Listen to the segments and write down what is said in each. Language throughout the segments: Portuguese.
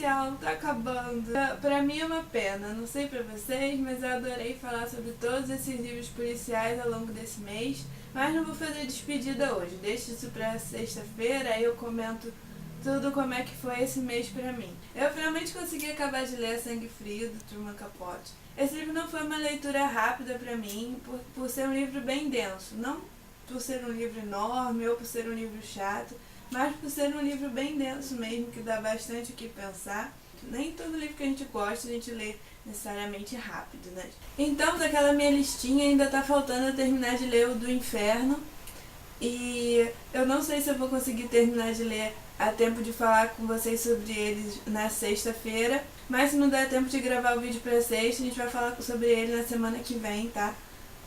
especial tá acabando. Pra mim é uma pena, não sei pra vocês, mas eu adorei falar sobre todos esses livros policiais ao longo desse mês. Mas não vou fazer despedida hoje, deixa isso pra sexta-feira, aí eu comento tudo como é que foi esse mês pra mim. Eu finalmente consegui acabar de ler Sangue Frio, do Truman Capote. Esse livro não foi uma leitura rápida pra mim, por ser um livro bem denso. Não por ser um livro enorme ou por ser um livro chato, mas por ser um livro bem denso mesmo, que dá bastante o que pensar. Nem todo livro que a gente gosta a gente lê necessariamente rápido, né? Então, daquela minha listinha, ainda tá faltando eu terminar de ler o do Inferno. E eu não sei se eu vou conseguir terminar de ler a tempo de falar com vocês sobre eles na sexta-feira. Mas se não der tempo de gravar o vídeo pra sexta, a gente vai falar sobre ele na semana que vem, tá?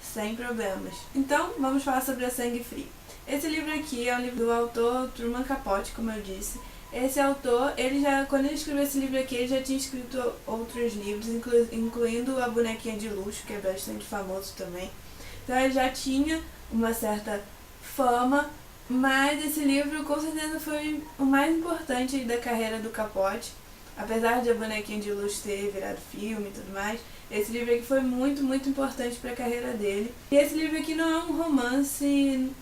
Sem problemas. Então, vamos falar sobre a Sangue Frio. Esse livro aqui é um livro do autor Truman Capote, como eu disse. Esse autor, quando ele escreveu esse livro aqui, ele já tinha escrito outros livros, incluindo A Bonequinha de Luxo, que é bastante famoso também. Então ele já tinha uma certa fama, mas esse livro com certeza foi o mais importante da carreira do Capote. Apesar de A Bonequinha de Luxo ter virado filme e tudo mais, esse livro aqui foi muito, muito importante para a carreira dele. E esse livro aqui não é um romance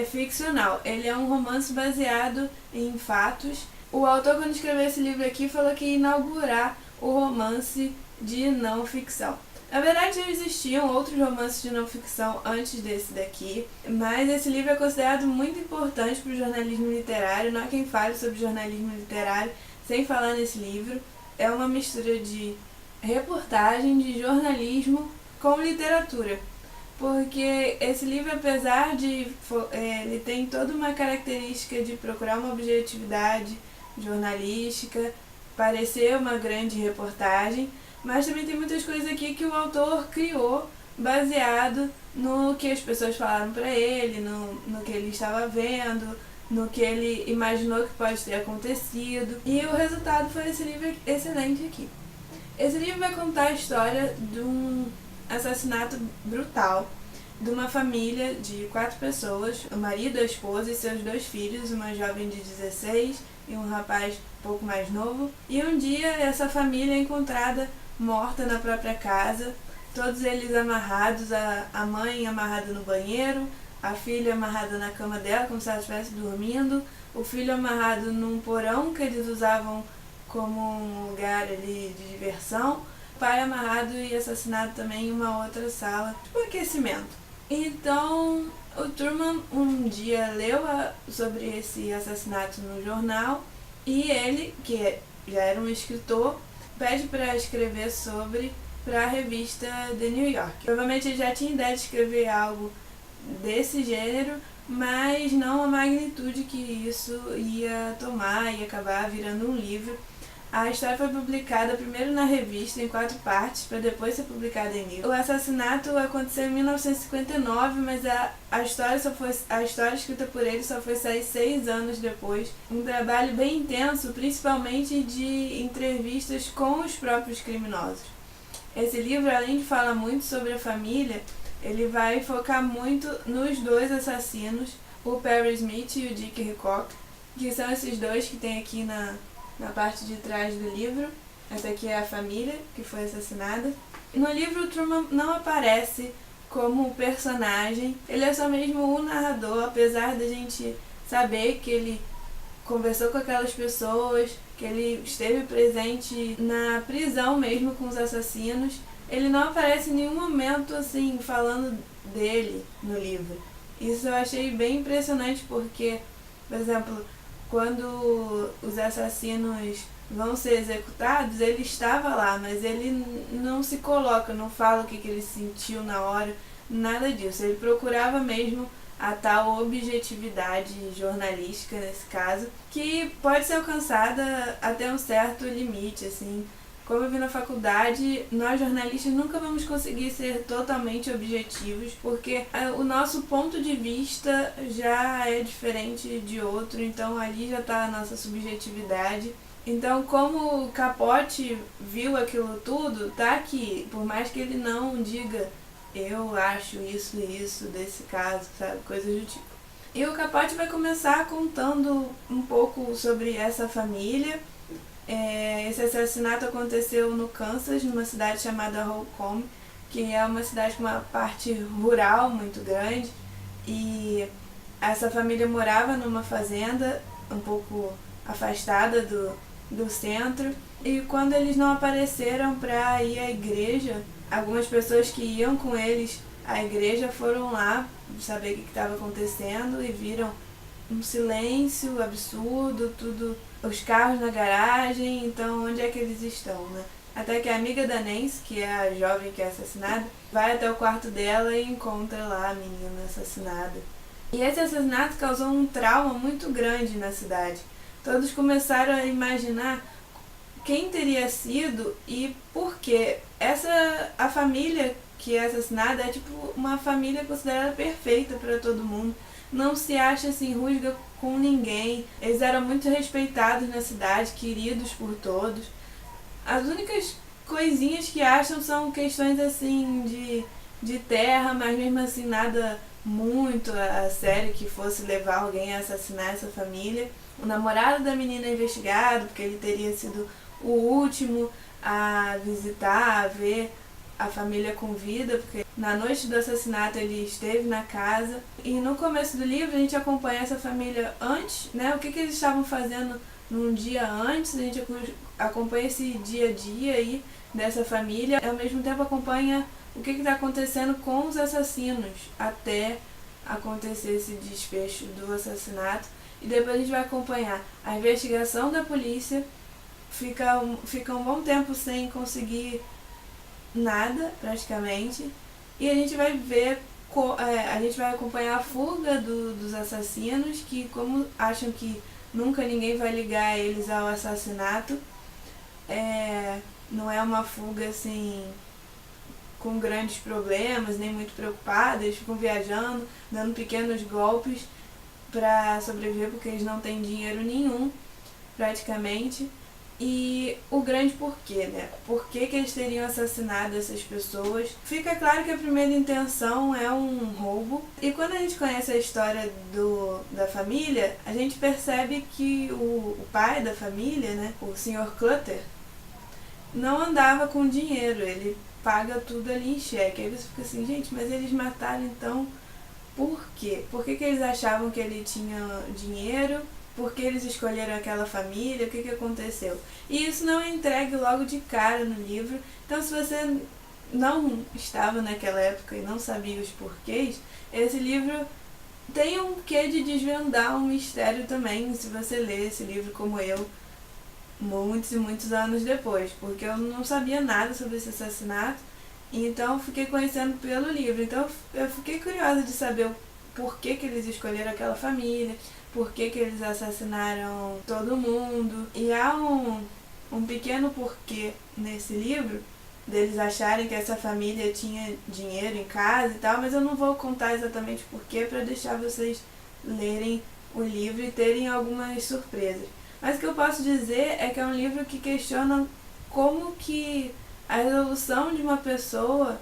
ficcional, ele é um romance baseado em fatos. O autor, quando escreveu esse livro aqui, falou que ia inaugurar o romance de não ficção. Na verdade, já existiam outros romances de não ficção antes desse daqui, mas esse livro é considerado muito importante para o jornalismo literário. Não há quem fale sobre jornalismo literário sem falar nesse livro. É uma mistura de reportagem, de jornalismo com literatura. Porque esse livro, apesar de ele tem toda uma característica de procurar uma objetividade jornalística, parecer uma grande reportagem, mas também tem muitas coisas aqui que o autor criou baseado no que as pessoas falaram para ele, no que ele estava vendo, no que ele imaginou que pode ter acontecido. E o resultado foi esse livro excelente aqui. Esse livro vai contar a história de um assassinato brutal de uma família de 4 pessoas, o marido, a esposa e seus 2 filhos, uma jovem de 16 e um rapaz um pouco mais novo. E um dia essa família é encontrada morta na própria casa, todos eles amarrados, a mãe amarrada no banheiro, a filha amarrada na cama dela como se ela estivesse dormindo, o filho amarrado num porão que eles usavam como um lugar ali de diversão, o pai amarrado e assassinado também em uma outra sala, tipo um aquecimento. Então, o Truman um dia leu sobre esse assassinato no jornal e ele, que já era um escritor, pede para escrever sobre para a revista The New York. Provavelmente ele já tinha ideia de escrever algo desse gênero, mas não a magnitude que isso ia tomar e acabar virando um livro. A história foi publicada primeiro na revista em 4 partes, para depois ser publicada em livro. O assassinato aconteceu em 1959, mas a história escrita por ele só foi sair 6 anos depois. Um trabalho bem intenso, principalmente de entrevistas com os próprios criminosos. Esse livro, além de falar muito sobre a família, ele vai focar muito nos 2 assassinos, o Perry Smith e o Dick Hickok, que são esses 2 que tem aqui na parte de trás do livro. Essa aqui é a família que foi assassinada. No livro, o Truman não aparece como personagem, ele é só mesmo o narrador, apesar da gente saber que ele conversou com aquelas pessoas, que ele esteve presente na prisão mesmo com os assassinos. Ele não aparece em nenhum momento assim falando dele no livro. Isso eu achei bem impressionante porque, por exemplo, quando os assassinos vão ser executados, ele estava lá, mas ele não se coloca, não fala o que ele sentiu na hora, nada disso. Ele procurava mesmo a tal objetividade jornalística, nesse caso, que pode ser alcançada até um certo limite, assim. Como eu vi na faculdade, nós jornalistas nunca vamos conseguir ser totalmente objetivos, porque o nosso ponto de vista já é diferente de outro, então ali já está a nossa subjetividade. Então, como o Capote viu aquilo tudo, tá aqui, por mais que ele não diga eu acho isso e isso desse caso, sabe, coisas do tipo. E o Capote vai começar contando um pouco sobre essa família, Esse assassinato aconteceu no Kansas, numa cidade chamada Holcomb, que é uma cidade com uma parte rural muito grande, e essa família morava numa fazenda um pouco afastada do centro, e quando eles não apareceram para ir à igreja, algumas pessoas que iam com eles à igreja foram lá saber o que estava acontecendo e viram um silêncio absurdo, tudo, os carros na garagem, então onde é que eles estão, né? Até que a amiga da Nancy, que é a jovem que é assassinada, vai até o quarto dela e encontra lá a menina assassinada. E esse assassinato causou um trauma muito grande na cidade. Todos começaram a imaginar quem teria sido e por quê. A família que é assassinada é tipo uma família considerada perfeita para todo mundo. Não se acha assim, rusga com ninguém. Eles eram muito respeitados na cidade, queridos por todos. As únicas coisinhas que acham são questões assim de terra, mas mesmo assim nada muito a sério que fosse levar alguém a assassinar essa família. O namorado da menina é investigado, porque ele teria sido o último a visitar, a ver a família com vida, porque na noite do assassinato ele esteve na casa. E no começo do livro a gente acompanha essa família antes, né? O que eles estavam fazendo num dia antes, a gente acompanha esse dia a dia aí dessa família, e ao mesmo tempo acompanha o que está acontecendo com os assassinos até acontecer esse desfecho do assassinato. E depois a gente vai acompanhar a investigação da polícia, fica um bom tempo sem conseguir nada praticamente, e a gente vai ver, a gente vai acompanhar a fuga dos assassinos, que como acham que nunca ninguém vai ligar eles ao assassinato, não é uma fuga assim com grandes problemas, nem muito preocupada, eles ficam viajando, dando pequenos golpes para sobreviver, porque eles não têm dinheiro nenhum praticamente. E o grande porquê, né? Por que eles teriam assassinado essas pessoas? Fica claro que a primeira intenção é um roubo. E quando a gente conhece a história da família, a gente percebe que o pai da família, né, o Sr. Clutter, não andava com dinheiro, ele paga tudo ali em cheque. Aí você fica assim, gente, mas eles mataram então por quê? Por que eles achavam que ele tinha dinheiro? Por que eles escolheram aquela família? O que aconteceu? E isso não é entregue logo de cara no livro. Então, se você não estava naquela época e não sabia os porquês, esse livro tem um quê de desvendar um mistério também, se você ler esse livro como eu, muitos e muitos anos depois, porque eu não sabia nada sobre esse assassinato, então fiquei conhecendo pelo livro. Então eu fiquei curiosa de saber o porquê que eles escolheram aquela família, por que eles assassinaram todo mundo. E há um pequeno porquê nesse livro, deles acharem que essa família tinha dinheiro em casa e tal, mas eu não vou contar exatamente porquê, para deixar vocês lerem o livro e terem algumas surpresas. Mas o que eu posso dizer é que é um livro que questiona como que a resolução de uma pessoa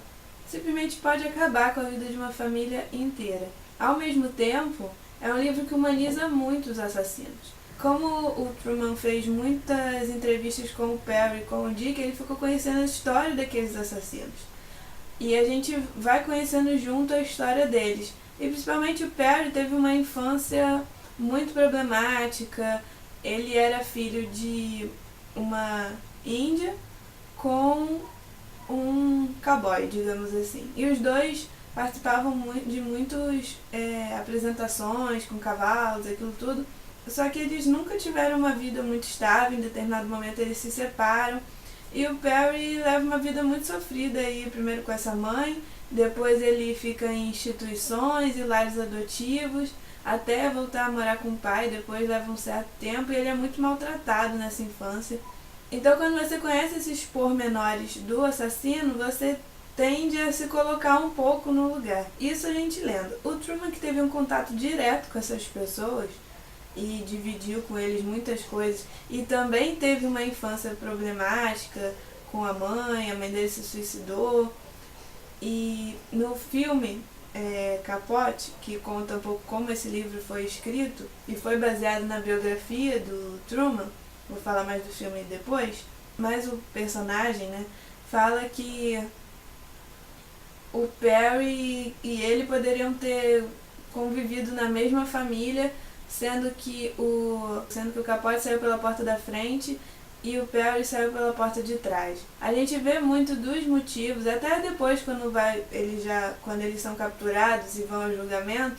simplesmente pode acabar com a vida de uma família inteira. Ao mesmo tempo, é um livro que humaniza muito os assassinos. Como o Truman fez muitas entrevistas com o Perry e com o Dick, ele ficou conhecendo a história daqueles assassinos. E a gente vai conhecendo junto a história deles. E principalmente o Perry teve uma infância muito problemática. Ele era filho de uma índia com um cowboy, digamos assim. E os dois participavam de muitas apresentações com cavalos, aquilo tudo. Só que eles nunca tiveram uma vida muito estável, em determinado momento eles se separam. E o Perry leva uma vida muito sofrida aí, primeiro com essa mãe, depois ele fica em instituições e lares adotivos, até voltar a morar com o pai, depois leva um certo tempo, e ele é muito maltratado nessa infância. Então quando você conhece esses pormenores do assassino, você tende a se colocar um pouco no lugar. Isso a gente lendo. O Truman, que teve um contato direto com essas pessoas e dividiu com eles muitas coisas, e também teve uma infância problemática com a mãe dele se suicidou. E no filme Capote, que conta um pouco como esse livro foi escrito e foi baseado na biografia do Truman, vou falar mais do filme depois, mas o personagem, né, fala que o Perry e ele poderiam ter convivido na mesma família, sendo que o Capote saiu pela porta da frente e o Perry saiu pela porta de trás. A gente vê muito dos motivos, até depois quando eles são capturados e vão ao julgamento,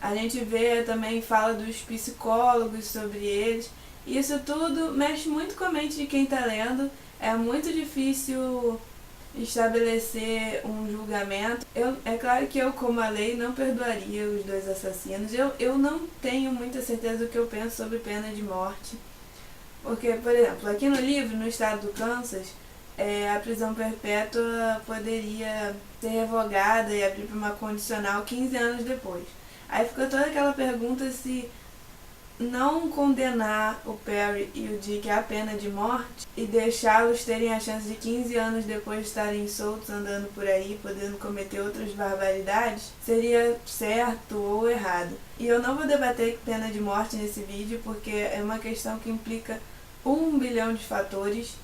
a gente vê também, fala dos psicólogos sobre eles. Isso tudo mexe muito com a mente de quem está lendo. É muito difícil estabelecer um julgamento. É claro que eu, como a lei, não perdoaria os dois assassinos. Eu não tenho muita certeza do que eu penso sobre pena de morte. Porque, por exemplo, aqui no livro, no estado do Kansas, a prisão perpétua poderia ser revogada e abrir para uma condicional 15 anos depois. Aí ficou toda aquela pergunta se não condenar o Perry e o Dick à pena de morte e deixá-los terem a chance de 15 anos depois de estarem soltos, andando por aí, podendo cometer outras barbaridades, seria certo ou errado. E eu não vou debater pena de morte nesse vídeo, porque é uma questão que implica 1 bilhão de fatores.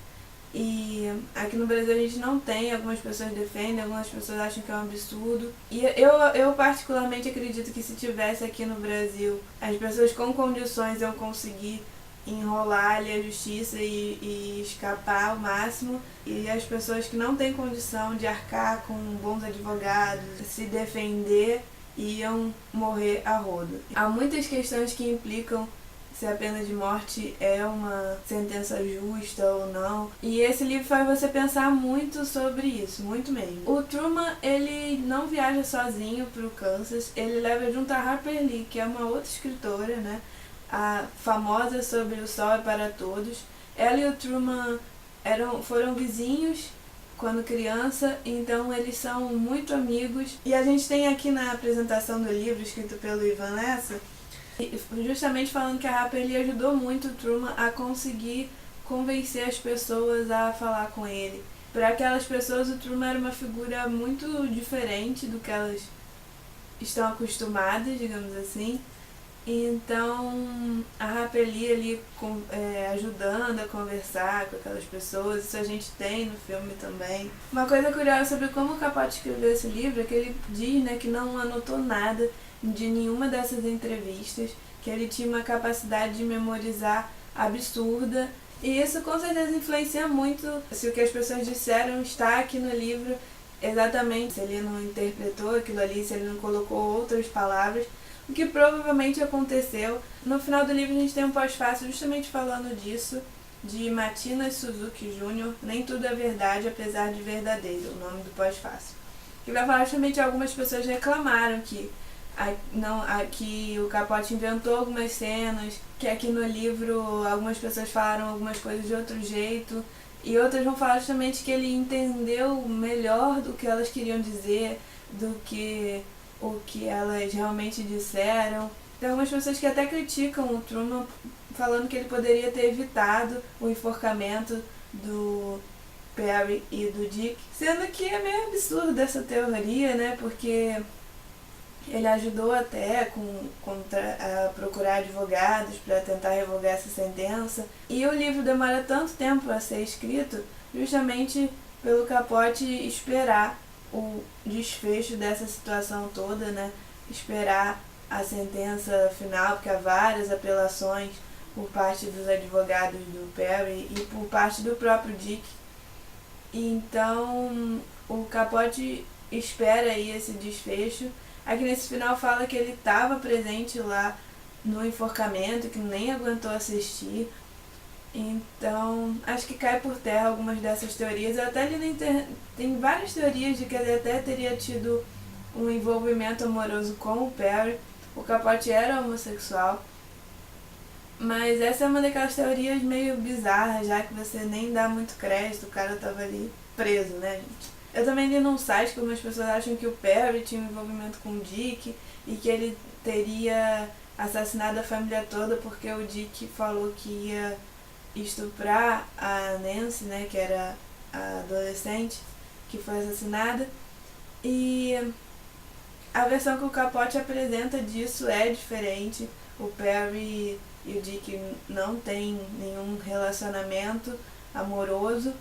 E aqui no Brasil a gente não tem, algumas pessoas defendem, algumas pessoas acham que é um absurdo. E eu particularmente acredito que se tivesse aqui no Brasil, as pessoas com condições iam conseguir enrolar ali a justiça e escapar ao máximo. E as pessoas que não têm condição de arcar com bons advogados, se defender, iam morrer a rodo. Há muitas questões que implicam se a pena de morte é uma sentença justa ou não. E esse livro faz você pensar muito sobre isso, muito mesmo. O Truman, ele não viaja sozinho pro Kansas, ele leva junto a Harper Lee, que é uma outra escritora, né? A famosa sobre O Sol é para Todos. Ela e o Truman foram vizinhos quando criança, então eles são muito amigos. E a gente tem aqui na apresentação do livro, escrito pelo Ivan Lessa, justamente falando que a Harper Lee ajudou muito o Truman a conseguir convencer as pessoas a falar com ele. Para aquelas pessoas, o Truman era uma figura muito diferente do que elas estão acostumadas, digamos assim. Então, a Harper Lee ali ajudando a conversar com aquelas pessoas, isso a gente tem no filme também. Uma coisa curiosa sobre como o Capote escreveu esse livro é que ele diz, né, que não anotou nada de nenhuma dessas entrevistas, que ele tinha uma capacidade de memorizar absurda, e isso com certeza influencia muito se o que as pessoas disseram está aqui no livro exatamente, se ele não interpretou aquilo ali, se ele não colocou outras palavras, o que provavelmente aconteceu. No final do livro a gente tem um pós-fácil justamente falando disso, de Matinas Suzuki Jr., Nem Tudo é Verdade, Apesar de Verdadeiro, o nome do pós-fácil. Que vai falar justamente que algumas pessoas reclamaram que o Capote inventou algumas cenas, que aqui no livro algumas pessoas falaram algumas coisas de outro jeito, e outras vão falar justamente que ele entendeu melhor do que elas queriam dizer, do que o que elas realmente disseram. Tem algumas pessoas que até criticam o Truman, falando que ele poderia ter evitado o enforcamento do Perry e do Dick, sendo que é meio absurdo essa teoria, né, porque ele ajudou até a procurar advogados para tentar revogar essa sentença. E o livro demora tanto tempo a ser escrito justamente pelo Capote esperar o desfecho dessa situação toda, né? Esperar a sentença final, porque há várias apelações por parte dos advogados do Perry e por parte do próprio Dick. Então, o Capote espera aí esse desfecho. Aqui nesse final fala que ele estava presente lá no enforcamento, que nem aguentou assistir. Então, acho que cai por terra algumas dessas teorias. Eu até li na internet, tem várias teorias de que ele até teria tido um envolvimento amoroso com o Perry. O Capote era homossexual. Mas essa é uma daquelas teorias meio bizarras, já que você nem dá muito crédito, o cara tava ali preso, né, gente? Eu também li num site que algumas pessoas acham que o Perry tinha um envolvimento com o Dick e que ele teria assassinado a família toda porque o Dick falou que ia estuprar a Nancy, né, que era a adolescente que foi assassinada. E a versão que o Capote apresenta disso é diferente. O Perry e o Dick não tem nenhum relacionamento amoroso,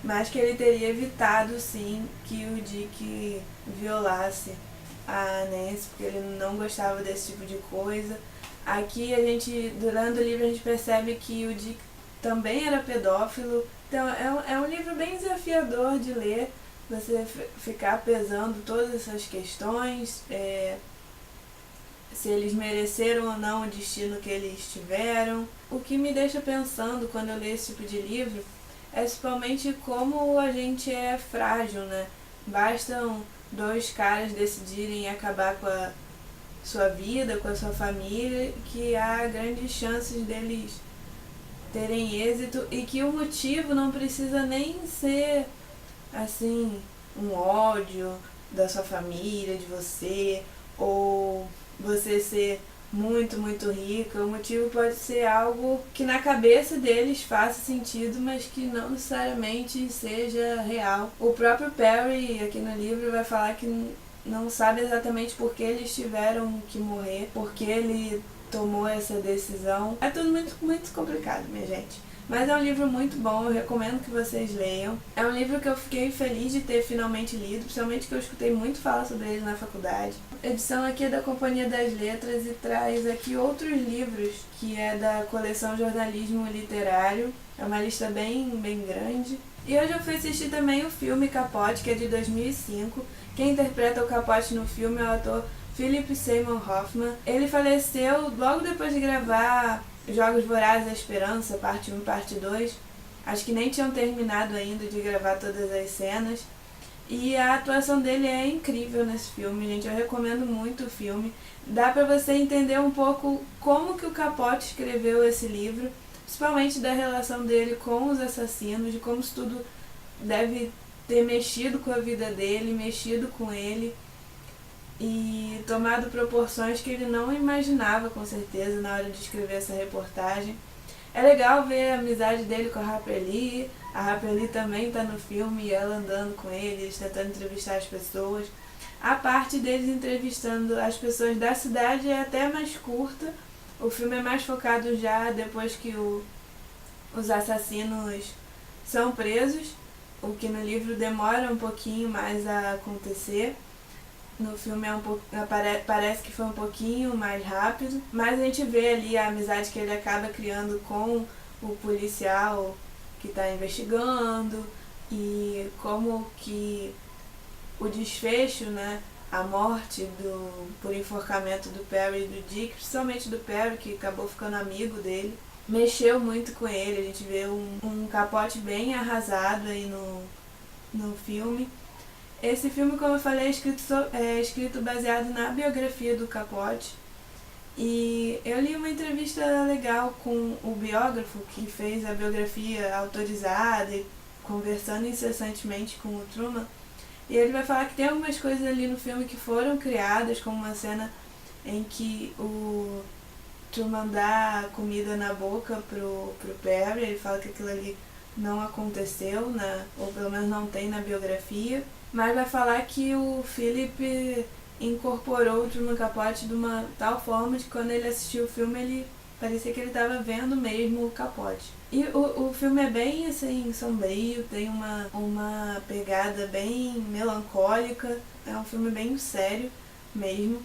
mas que ele teria evitado sim que o Dick violasse a Nancy, porque ele não gostava desse tipo de coisa. Aqui durante o livro a gente percebe que o Dick também era pedófilo, então é um livro bem desafiador de ler, você ficar pesando todas essas questões, se eles mereceram ou não o destino que eles tiveram. O que me deixa pensando quando eu leio esse tipo de livro é principalmente como a gente é frágil, né? Bastam 2 caras decidirem acabar com a sua vida, com a sua família, que há grandes chances deles terem êxito, e que o motivo não precisa nem ser assim um ódio da sua família, de você, ou você ser muito, muito rica. O motivo pode ser algo que na cabeça deles faça sentido, mas que não necessariamente seja real. O próprio Perry, aqui no livro, vai falar que não sabe exatamente por que eles tiveram que morrer, por que ele tomou essa decisão. É tudo muito, muito complicado, minha gente. Mas é um livro muito bom, eu recomendo que vocês leiam. É um livro que eu fiquei feliz de ter finalmente lido, principalmente que eu escutei muito falar sobre ele na faculdade. A edição aqui é da Companhia das Letras e traz aqui outros livros, que é da coleção Jornalismo Literário. É uma lista bem grande. E hoje eu fui assistir também o filme Capote, que é de 2005. Quem interpreta o Capote no filme é o ator Philip Seymour Hoffman. Ele faleceu logo depois de gravar Jogos Vorazes da Esperança, parte 1 e parte 2. Acho que nem tinham terminado ainda de gravar todas as cenas. E a atuação dele é incrível nesse filme, gente. Eu recomendo muito o filme. Dá pra você entender um pouco como que o Capote escreveu esse livro, principalmente da relação dele com os assassinos, de como isso tudo deve ter mexido com a vida dele, mexido com ele e tomado proporções que ele não imaginava, com certeza, na hora de escrever essa reportagem. É legal ver a amizade dele com a Harper Lee. A Harper Lee também está no filme, e ela andando com eles, tentando entrevistar as pessoas. A parte deles entrevistando as pessoas da cidade é até mais curta. O filme é mais focado já depois que os assassinos são presos, o que no livro demora um pouquinho mais a acontecer. No filme parece que foi um pouquinho mais rápido, mas a gente vê ali a amizade que ele acaba criando com o policial que está investigando, e como que o desfecho, né, a morte por enforcamento do Perry e do Dick, principalmente do Perry, que acabou ficando amigo dele, mexeu muito com ele. A gente vê um Capote bem arrasado aí no filme. Esse filme, como eu falei, é escrito baseado na biografia do Capote. E eu li uma entrevista legal com o biógrafo que fez a biografia autorizada e conversando incessantemente com o Truman. E ele vai falar que tem algumas coisas ali no filme que foram criadas, como uma cena em que o Truman dá comida na boca pro Perry. Ele fala que aquilo ali não aconteceu, ou pelo menos não tem na biografia. Mas vai falar que o Philip incorporou o Truman Capote de uma tal forma que quando ele assistiu o filme, ele parecia que ele estava vendo mesmo o Capote. E o filme é bem assim, sombrio, tem uma pegada bem melancólica, é um filme bem sério mesmo.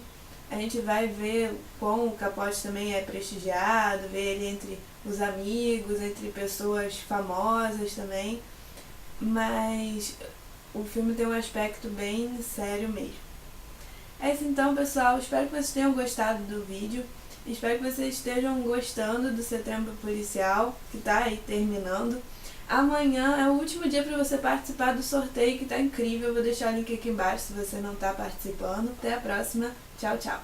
A gente vai ver como o Capote também é prestigiado, ver ele entre os amigos, entre pessoas famosas também, mas o filme tem um aspecto bem sério mesmo. É isso então, pessoal. Espero que vocês tenham gostado do vídeo. Espero que vocês estejam gostando do Setembro Policial, que está aí terminando. Amanhã é o último dia para você participar do sorteio, que está incrível. Eu vou deixar o link aqui embaixo se você não está participando. Até a próxima. Tchau, tchau.